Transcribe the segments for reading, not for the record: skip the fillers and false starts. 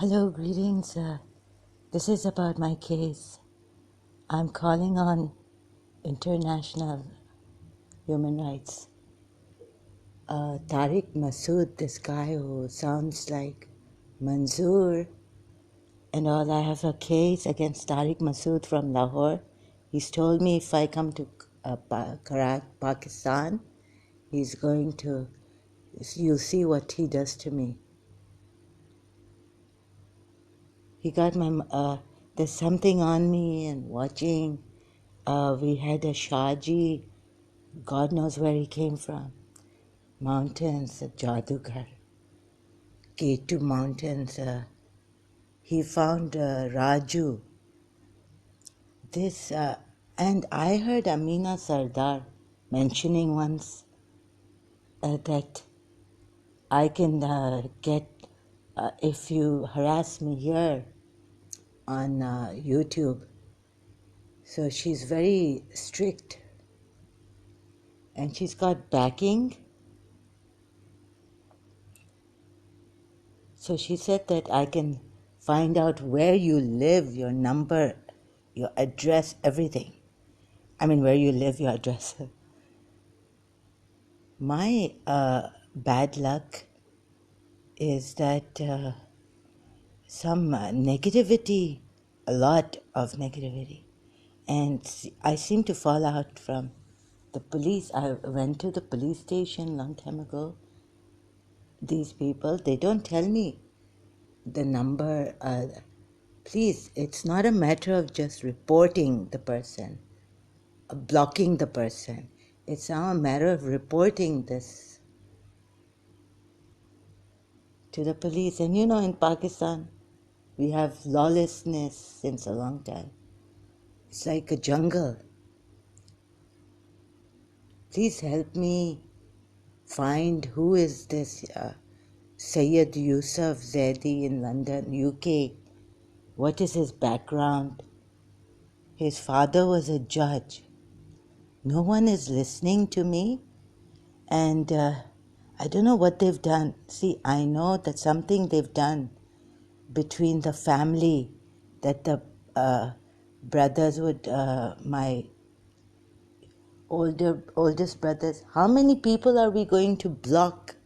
Hello, greetings. This is about my case. I'm calling on international human rights. Tariq Masood, this guy who sounds like Manzoor and all. I have a case against Tariq Masood from Lahore. He's told me if I come to Pakistan, he's going to, you'll see what he does to me. He got there's something on me and watching. We had a Shaji, God knows where he came from. Mountains, a Jadugar, K2 Mountains. He found Raju. And I heard Amina Sardar mentioning once that I can get, if you harass me here on YouTube. So she's very strict and she's got backing. So she said that I can find out where you live, your number, your address, everything. I mean, where you live, your address. My bad luck is that some negativity, a lot of negativity. And I seem to fall out from the police. I went to the police station a long time ago. These people, they don't tell me the number. Please, it's not a matter of just reporting the person, blocking the person. It's now a matter of reporting this to the police. And you know, in Pakistan, we have lawlessness since a long time. It's like a jungle. Please help me find who is this Sayyid Yusuf Zaidi in London, UK. What is his background? His father was a judge. No one is listening to me, and I don't know what they've done. See, I know that something they've done between the family, that the brothers would, my oldest brothers, how many people are we going to block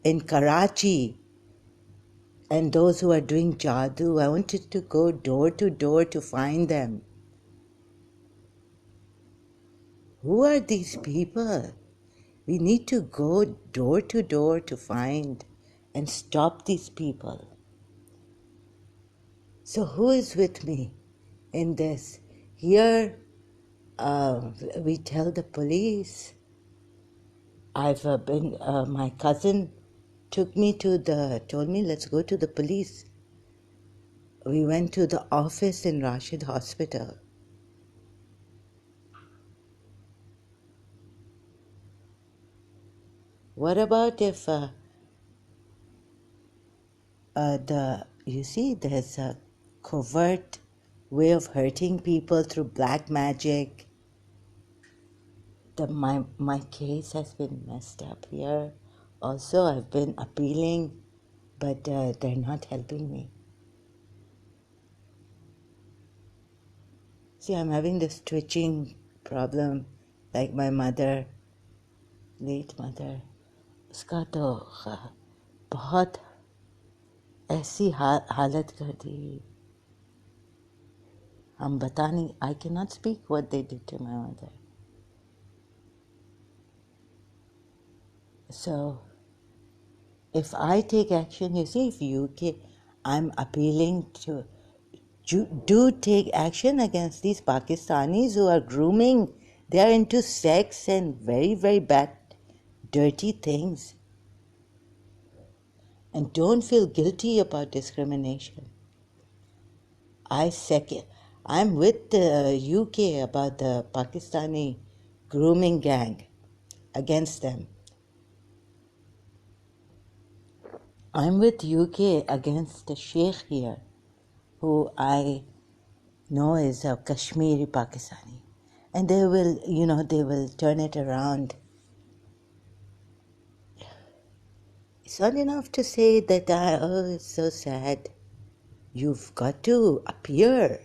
in Karachi? And those who are doing jadoo, I wanted to go door to door to find them. Who are these people? We need to go door to door to find and stop these people. So who is with me in this? Here, we tell the police. My cousin told me, let's go to the police. We went to the office in Rashid Hospital. What about if you see, there's a covert way of hurting people through black magic. My case has been messed up here. Also, I've been appealing, but they're not helping me. See, I'm having this twitching problem, like my mother, late mother. उसका तो बहुत ऐसी हालत कर दी. हम बता नहीं. I cannot speak what they did to my mother. So, if I take action, you see, if UK, I'm appealing to do take action against these Pakistanis who are grooming. They are into sex and very, very bad, dirty things. And don't feel guilty about discrimination. I'm with the UK about the Pakistani grooming gang, against them. I'm with UK against the Sheikh here, who I know is a Kashmiri Pakistani. And they will turn it around. It's not enough to say that, oh, it's so sad. You've got to appear.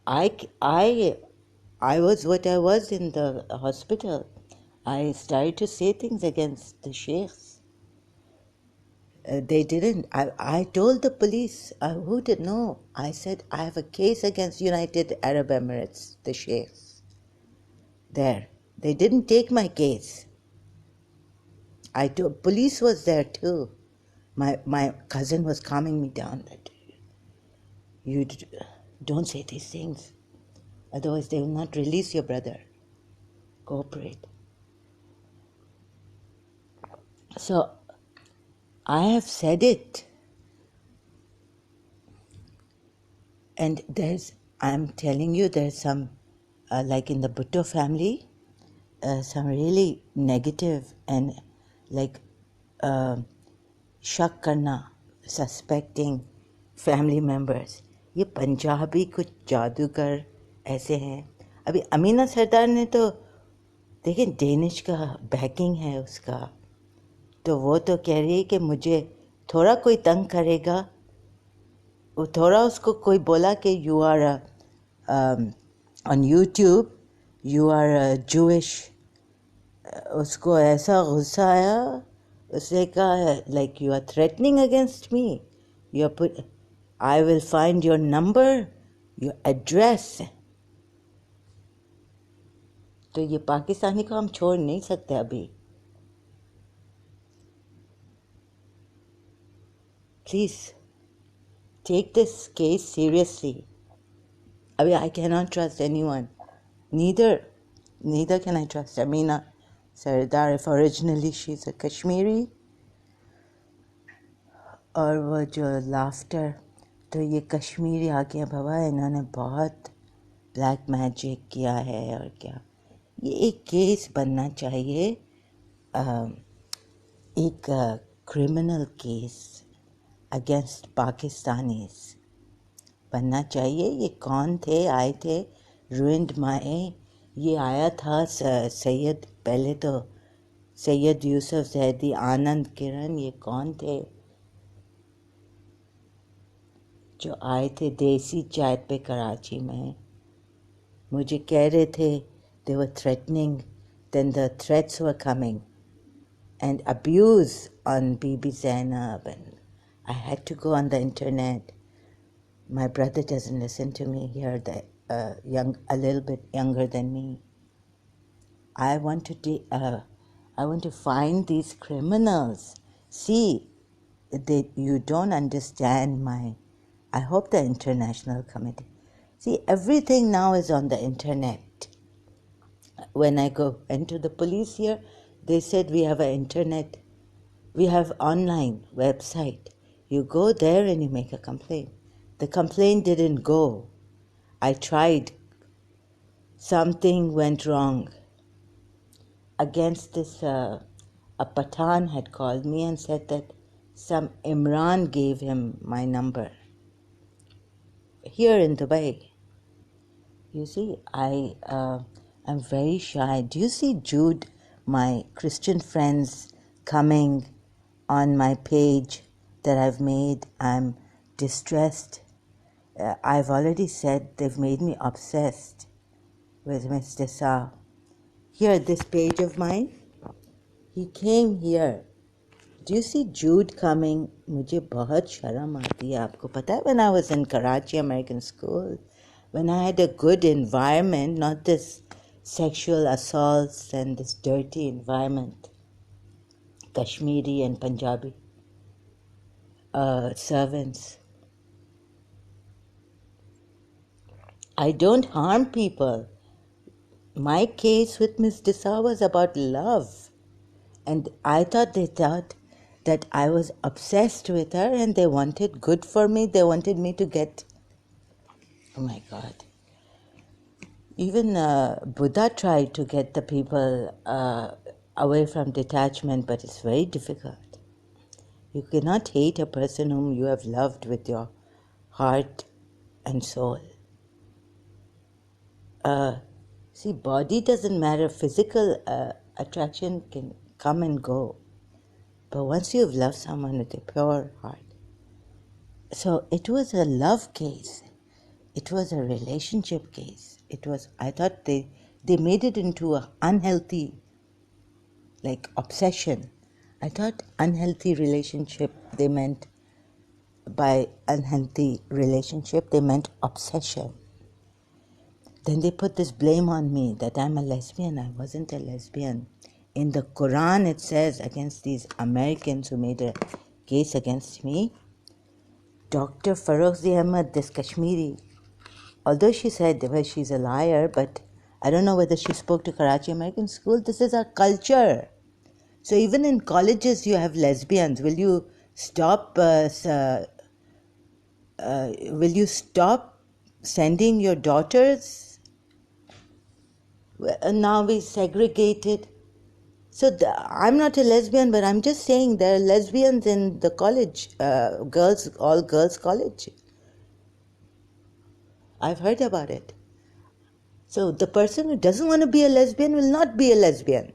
I was what I was in the hospital. I started to say things against the sheikhs. They didn't. I told the police, who did know? I said, I have a case against United Arab Emirates, the sheikhs. There. They didn't take my case. Police was there too. My cousin was calming me down that you don't say these things. Otherwise they will not release your brother. Cooperate. So I have said it. And I'm telling you, there's some, like in the Bhutto family, some really negative and like शक करना, suspecting family members. ये पंजाबी कुछ जादूगर ऐसे हैं. अभी अमीना सरदार ने तो देखिए डेनिश का बैकिंग है उसका, तो वो तो कह रही है कि मुझे थोड़ा कोई तंग करेगा, वो थोड़ा उसको कोई बोला कि you are on YouTube, you are Jewish, उसको ऐसा गुस्सा आया. उसने कहा like you are threatening against me, I will find your number, your address. तो ये पाकिस्तानी को हम छोड़ नहीं सकते अभी. Please take this case seriously. अभी I cannot trust anyone. Neither can I trust Amina Sardar if originally she's a Kashmiri. और वो जो लाफ्टर, तो ये कश्मीरी आ गया बाबा, इन्होंने बहुत ब्लैक मैजिक किया है. और क्या ये एक केस बनना चाहिए, एक क्रिमिनल केस अगेंस्ट पाकिस्तानीज बनना चाहिए. ये कौन थे, आए थे, ruined my, ये आया था सैयद, पहले तो सैयद यूसुफ जैदी, आनंद किरण, ये कौन थे जो आए थे देसी चाय पे कराची में. मुझे कह रहे थे, they were threatening, then the threats were coming and abuse on Bibi Zainab, and I had to go on the internet. My brother doesn't listen to me here, a little bit younger than me. I want to find these criminals. See, you don't understand I hope the international committee. See, everything now is on the internet. When I go into the police here, they said we have online website. You go there and you make a complaint. The complaint didn't go. I tried. Something went wrong. Against this, a Pathan had called me and said that some Imran gave him my number. Here in Dubai. You see, I'm very shy. Do you see Jude, my Christian friends, coming on my page that I've made? I'm distressed. I've already said they've made me obsessed with Mr. Sa. Here, this page of mine, he came here. Do you see Jude coming? मुझे बहुत शर्म आती है, आपको पता है, when I was in Karachi American School, when I had a good environment, not this sexual assaults and this dirty environment, Kashmiri and Punjabi servants. I don't harm people. My case with Miss Disa was about love. And I thought they thought that I was obsessed with her and they wanted good for me. They wanted me to get... Oh my God. Even Buddha tried to get the people away from detachment, but it's very difficult. You cannot hate a person whom you have loved with your heart and soul. See, body doesn't matter. Physical attraction can come and go. But once you've loved someone with a pure heart, so it was a love case. It was a relationship case. I thought they made it into a unhealthy, like, obsession. I thought unhealthy relationship, they meant, by unhealthy relationship, they meant obsession. Then they put this blame on me that I'm a lesbian. I wasn't a lesbian. In the Quran it says against these Americans who made a case against me, Dr. Farozi Ahmad, this Kashmiri, although she said, well, she's a liar, but I don't know whether she spoke to Karachi American School. This is our culture. So even in colleges you have lesbians. Will you stop sending your daughters? Now we segregated. So I'm not a lesbian, but I'm just saying there are lesbians in the college, all girls college. I've heard about it. So the person who doesn't want to be a lesbian will not be a lesbian.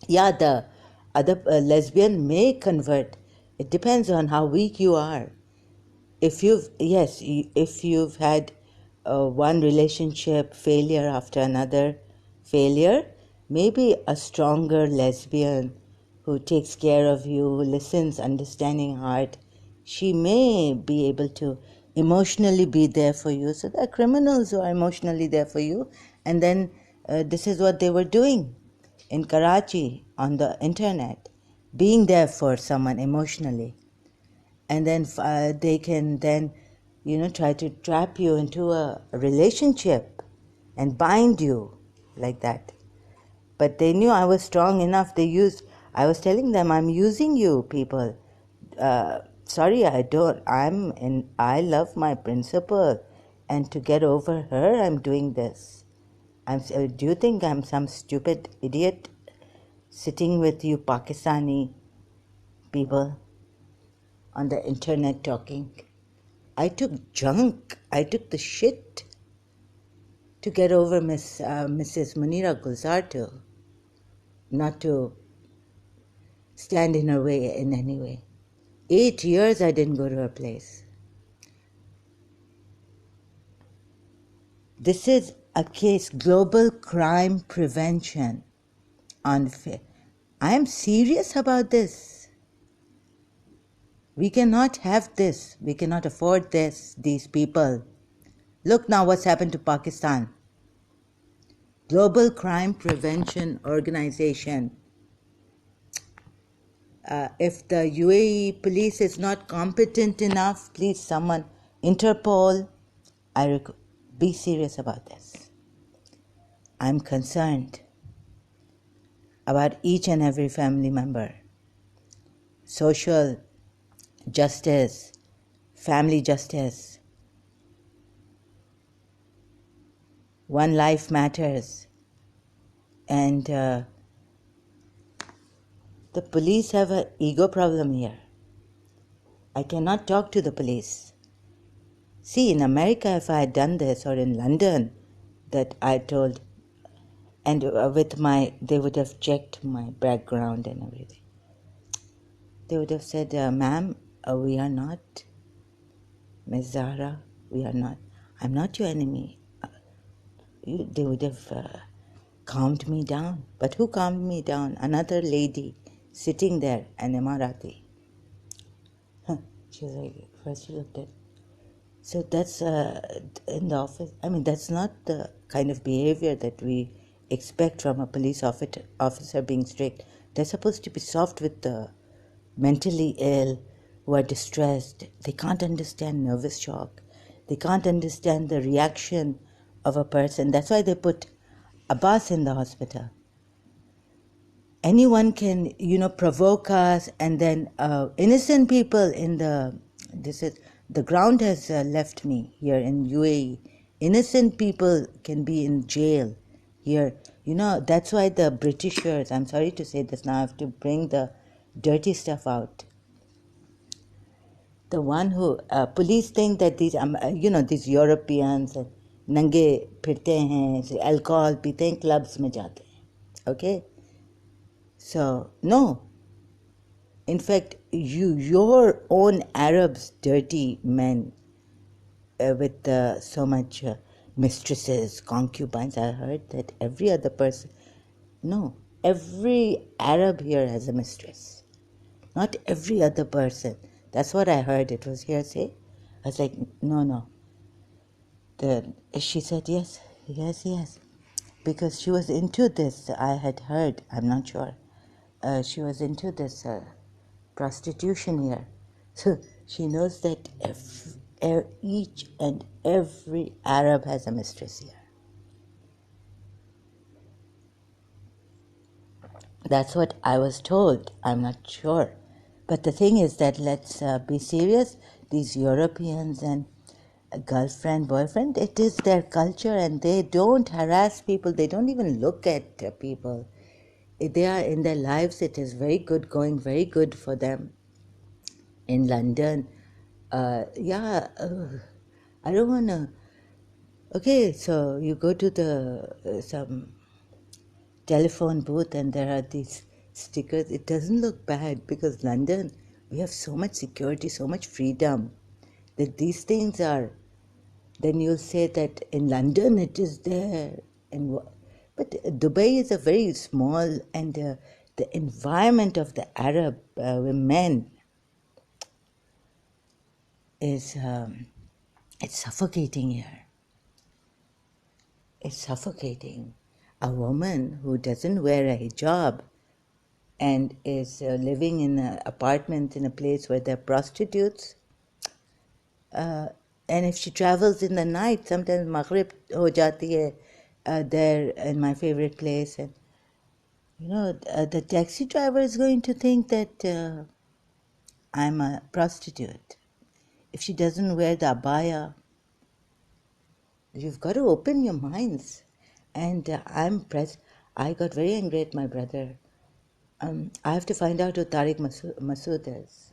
Yeah, the other lesbian may convert. It depends on how weak you are. If you've had one relationship failure after another failure, maybe a stronger lesbian who takes care of you, who listens, understanding heart, she may be able to emotionally be there for you. So there are criminals who are emotionally there for you, and then this is what they were doing in Karachi on the internet, being there for someone emotionally. And then they can then, try to trap you into a relationship and bind you like that. But they knew I was strong enough. I was telling them, I'm using you, people. Sorry, I love my principal, and to get over her, I'm doing this. Do you think I'm some stupid idiot sitting with you Pakistani people on the internet talking? I took junk. I took the shit to get over Mrs. Munira Gulzar, not to stand in her way in any way. 8 years I didn't go to her place. This is a case, global crime prevention. I am serious about this. We cannot have this. We cannot afford this, these people. Look now what's happened to Pakistan. Global Crime Prevention Organization. If the UAE police is not competent enough, please someone, Interpol, be serious about this. I'm concerned about each and every family member. Social justice, family justice. One life matters. And the police have an ego problem here. I cannot talk to the police. See, in America, if I had done this, or in London, that I told, and they would have checked my background and everything. They would have said, ma'am, we are not, Ms. Zahra, we are not, I'm not your enemy. They would have calmed me down. But who calmed me down? Another lady sitting there, an Emirati. She was like, first she looked at. So that's in the office. I mean, that's not the kind of behavior that we expect from a police officer being strict. They're supposed to be soft with the mentally ill who are distressed. They can't understand nervous shock. They can't understand the reaction of a person. That's why they put Abbas in the hospital. Anyone can, provoke us, and then innocent people the ground has left me here in UAE. Innocent people can be in jail here. That's why the Britishers, I'm sorry to say this now, I have to bring the dirty stuff out. The one who, police think that these Europeans, नंगे फिरते हैं, alcohol पीते हैं, clubs में जाते हैं. Okay? So, no. In fact, your own Arabs, dirty men, with so much mistresses, concubines. I heard that every other person, no, every Arab here has a mistress. Not every other person. That's what I heard. It was hearsay. I was like, no, no. She said, yes, yes, yes. Because she was into this, I had heard, I'm not sure. She was into this prostitution here. So she knows that each and every Arab has a mistress here. That's what I was told. I'm not sure. But the thing is that let's be serious. These Europeans and girlfriend, boyfriend, it is their culture and they don't harass people. They don't even look at people. They are in their lives. It is very good, going very good for them. In London, I don't want to. Okay, so you go to the some telephone booth and there are these stickers. It doesn't look bad because London, we have so much security, so much freedom that these things are. Then you'll say that in London it is there, but Dubai is a very small, and the environment of the Arab women is it's suffocating here. It's suffocating. A woman who doesn't wear a hijab and is living in an apartment in a place where there are prostitutes, and if she travels in the night, sometimes Maghrib ho jati hai there in my favorite place, and the taxi driver is going to think that I'm a prostitute. If she doesn't wear the abaya, you've got to open your minds. And I got very angry at my brother. I have to find out who Tariq Masood is.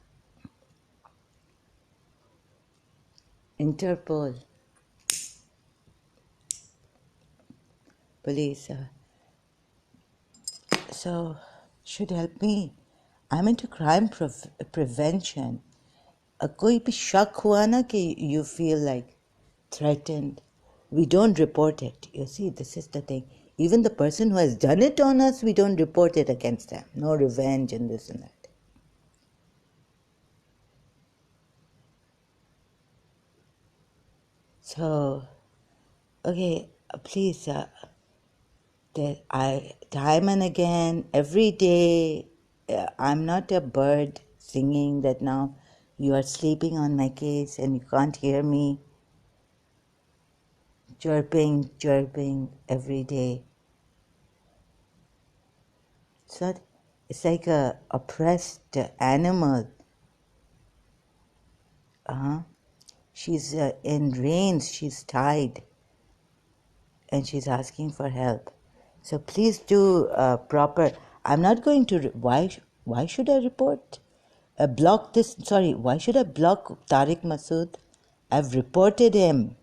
Interpol, police. So, should help me. I'm into crime prevention. कोई भी शक हुआ ना कि you feel like threatened, we don't report it. You see, this is the thing. Even the person who has done it on us, we don't report it against them. No revenge and this and that. So, okay, please, time and again, every day, I'm not a bird singing that now you are sleeping on my case and you can't hear me chirping every day. It's like a oppressed animal. She's in reins, she's tied, and she's asking for help. So please do proper. I'm not going to. Why should I report? Block this. Sorry. Why should I block Tariq Masood? I've reported him.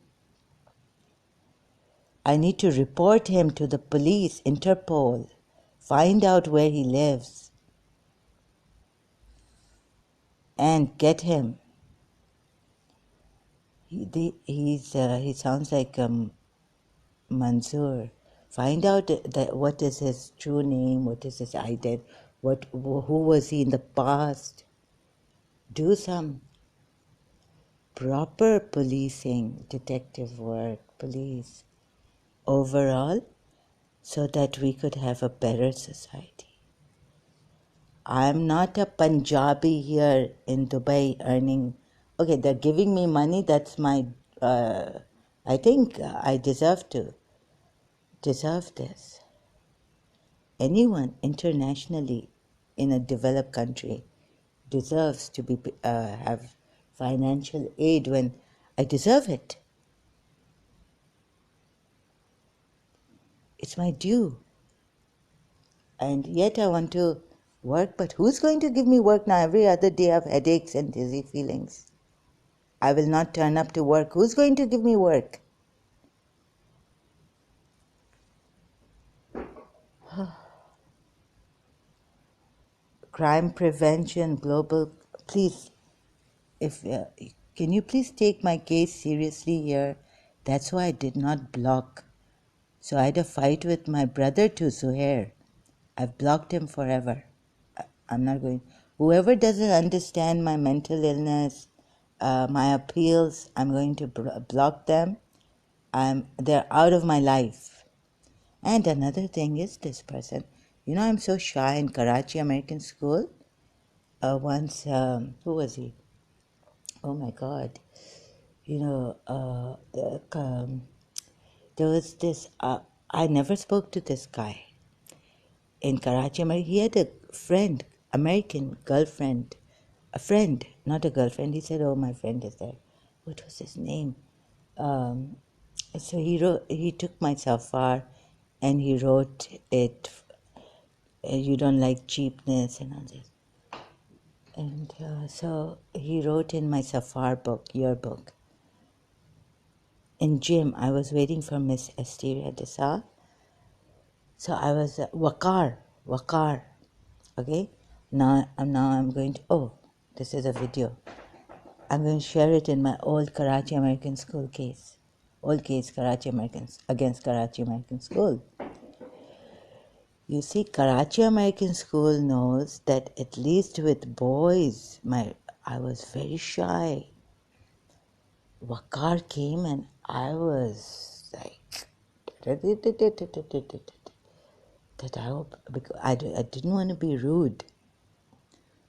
I need to report him to the police, Interpol. Find out where he lives and get him. He sounds like Mansoor. Find out what is his true name, what is his identity, who was he in the past. Do some proper policing, detective work, police overall, so that we could have a better society. I'm not a Punjabi here in Dubai earning. Okay, they're giving me money. That's my. I think I deserve this. Anyone internationally in a developed country deserves to be have financial aid when I deserve it. It's my due. And yet I want to work, but who's going to give me work now? Every other day I have headaches and dizzy feelings. I will not turn up to work. Who's going to give me work? crime prevention, global. Please, if can you please take my case seriously here? That's why I did not block. So I had a fight with my brother too, Zuhair. I've blocked him forever. I'm not going. Whoever doesn't understand my mental illness, my appeals, I'm going to block them. They're out of my life. And another thing is this person. You know, I'm so shy in Karachi American School. Once, who was he? Oh my God. You know, there was this, I never spoke to this guy in Karachi. He had a friend, American girlfriend, a friend, not a girlfriend. He said, "Oh, my friend is there." What was his name? Um, so he took my safar, and he wrote it. You don't like cheapness and all this. And so he wrote in my safar book, yearbook. In gym, I was waiting for Miss Asteria Desa. So I was Wakar. Okay, now I'm going to. Oh, this is a video. I'm going to share it in my old Karachi American School case. Old case Karachi Americans against Karachi American School. You see, Karachi American School knows that at least with boys, I was very shy. Wakar came and I was like, that I hope, because I didn't want to be rude.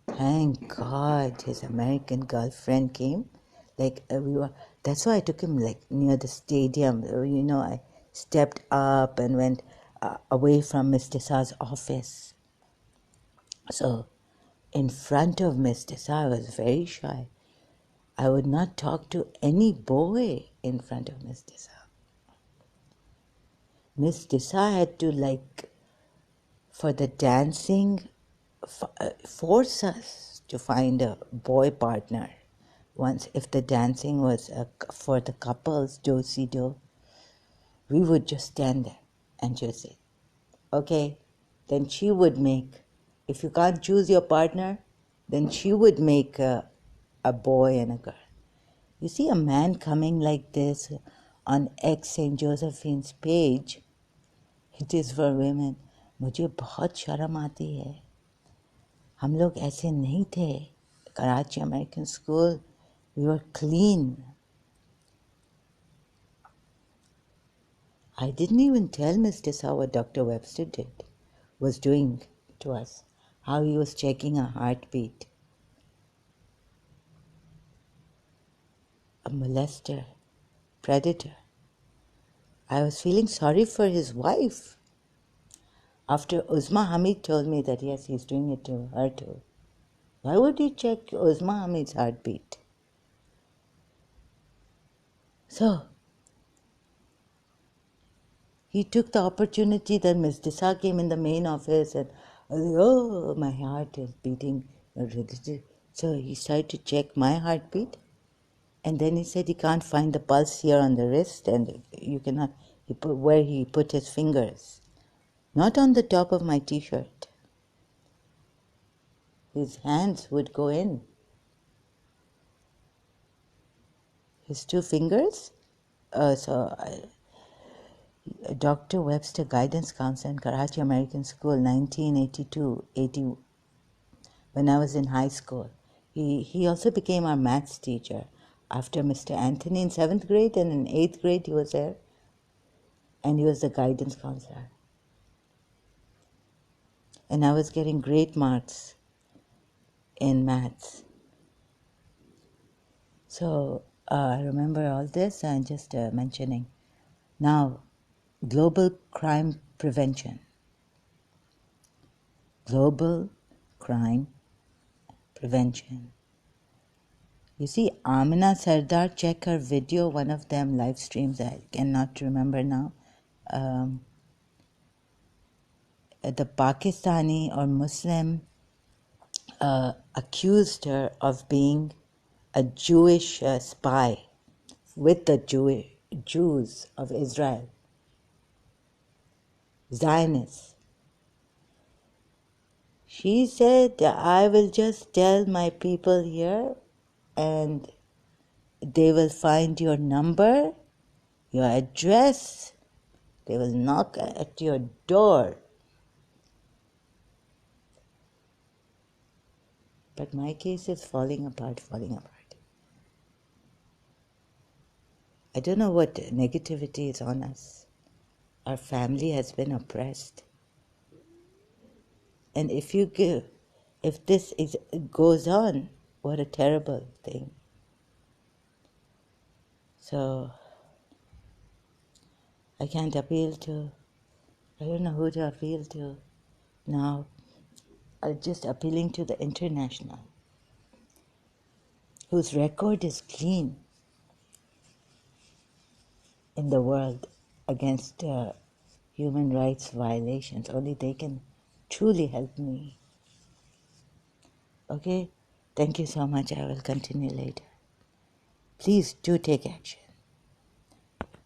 Thank God his American girlfriend came. That's why I took him like near the stadium. You know, I stepped up and went away from Mr. Sa's office. So in front of Mr. Sa, I was very shy. I would not talk to any boy in front of Mr. Sa. Mr. Sa had to for the dancing, force us to find a boy partner. Once, if the dancing was for the couples, do-si-do, we would just stand there and just say, okay, then she would make, if you can't choose your partner, then she would make a boy and a girl. You see a man coming like this on St. Josephine's page, it is for women. मुझे बहुत शर्म आती है. हम लोग ऐसे नहीं थे. Karachi American School, we were clean. I didn't even tell Mr. Sa what Dr. Webster was doing to us, how he was checking our heartbeat. A molester, predator. I was feeling sorry for his wife. After Uzma Hamid told me that yes, he's doing it to her too. Why would he check Uzma Hamid's heartbeat? So, he took the opportunity that Ms. Desa came in the main office and, oh, my heart is beating. So he started to check my heartbeat. And then he said he can't find the pulse here on the wrist and you cannot, where he put his fingers. Not on the top of my t-shirt. His hands would go in. His two fingers. Dr. Webster Guidance Counselor in Karachi American School, 1982-80, when I was in high school. He also became our maths teacher after Mr. Anthony in 7th grade, and in 8th grade he was there, and he was the guidance counselor. And I was getting great marks in maths. So I remember all this and just mentioning. Now, global crime prevention. Global crime prevention. You see, Amina Sardar, check her video, one of them live streams, I cannot remember now. The Pakistani or Muslim accused her of being a Jewish spy with the Jews of Israel, Zionists. She said, I will just tell my people here and they will find your number, your address, they will knock at your door. But my case is falling apart, falling apart. I don't know what negativity is on us. Our family has been oppressed. And if this goes on, what a terrible thing. So I can't appeal to, I don't know who to appeal to now. I'm just appealing to the international, whose record is clean in the world against human rights violations. Only they can truly help me. Okay? Thank you so much. I will continue later. Please do take action.